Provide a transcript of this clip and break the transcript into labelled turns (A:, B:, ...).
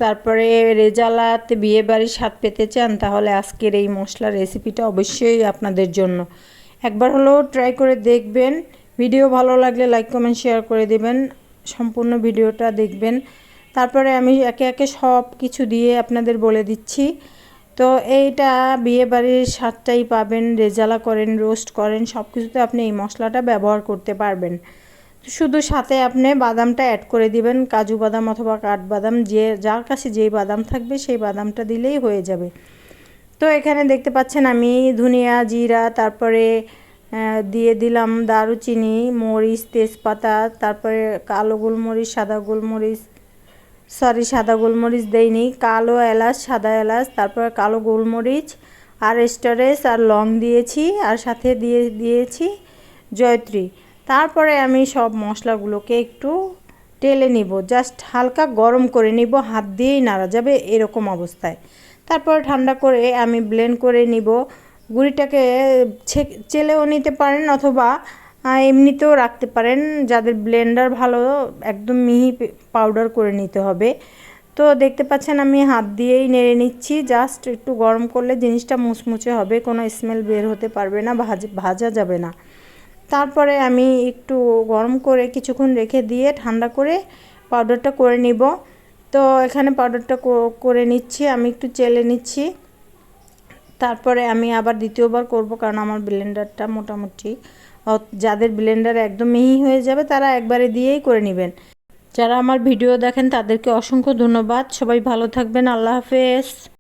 A: তারপরে রেজালাতে বিয়েবাড়ির স্বাদ পেতে চান, তাহলে আজকের এই মশলার রেসিপিটা অবশ্যই আপনাদের জন্য। একবার হলেও ট্রাই করে দেখবেন। ভিডিও ভালো লাগলে লাইক কমেন্ট শেয়ার করে দিবেন, সম্পূর্ণ ভিডিওটা দেখবেন। তারপরে আমি একে একে সব কিছু দিয়ে আপনাদের বলে দিচ্ছি। তো এইটা বিয়েবাড়ির স্বাদটাই পাবেন। রেজালা করেন, রোস্ট করেন, সব কিছুতে আপনি এই মশলাটা ব্যবহার করতে পারবেন। শুধু সাথে আপনি বাদামটা অ্যাড করে দিবেন, কাজু বাদাম অথবা কাঠবাদাম, যে যার কাছে যেই বাদাম থাকবে সেই বাদামটা দিলেই হয়ে যাবে। তো এখানে দেখতে পাচ্ছেন আমি ধনিয়া, জিরা, তারপরে দিয়ে দিলাম দারুচিনি, মরিচ, তেজপাতা, তারপরে কালো গোলমরিচ, সাদা গোলমরিচ, সাদা গোলমরিচ দেইনি, কালো এলাচ, সাদা এলাচ, তারপরে কালো গোলমরিচ আর স্টারেস আর লং দিয়েছি, আর সাথে দিয়েছি জয়ত্রী। তারপরে আমি সব মশলাগুলোকে একটু টেলে নিব, জাস্ট হালকা গরম করে নিব, হাত দিয়েই নাড়া যাবে এরকম অবস্থায়। তারপর ঠান্ডা করে আমি ব্লেন্ড করে নিব। গুঁড়িটাকে চেলেও নিতে পারেন অথবা এমনিতেও রাখতে পারেন। যাদের ব্লেন্ডার ভালো, একদম মিহি পাউডার করে নিতে হবে। তো দেখতে পাচ্ছেন আমি হাত দিয়েই নেড়ে নিচ্ছি, জাস্ট একটু গরম করলে জিনিসটা মুচমুচে হবে, কোনো স্মেল বের হতে পারবে না, ভাজা যাবে না। তারপরে আমি একটু গরম করে কিছুক্ষণ রেখে দিয়ে ঠান্ডা করে পাউডারটা করে নিব। তো এখানে পাউডারটা করে নিচ্ছি, আমি একটু চেলে নিচ্ছি। তারপরে আমি আবার দ্বিতীয়বার করব, কারণ আমার ব্লেন্ডারটা মোটামুটি, যাদের ব্লেন্ডার একদম মিহি হয়ে যাবে তারা একবারে দিয়েই করে নেবেন। যারা আমার ভিডিও দেখেন তাদেরকে অসংখ্য ধন্যবাদ। সবাই ভালো থাকবেন। আল্লাহ হাফেজ।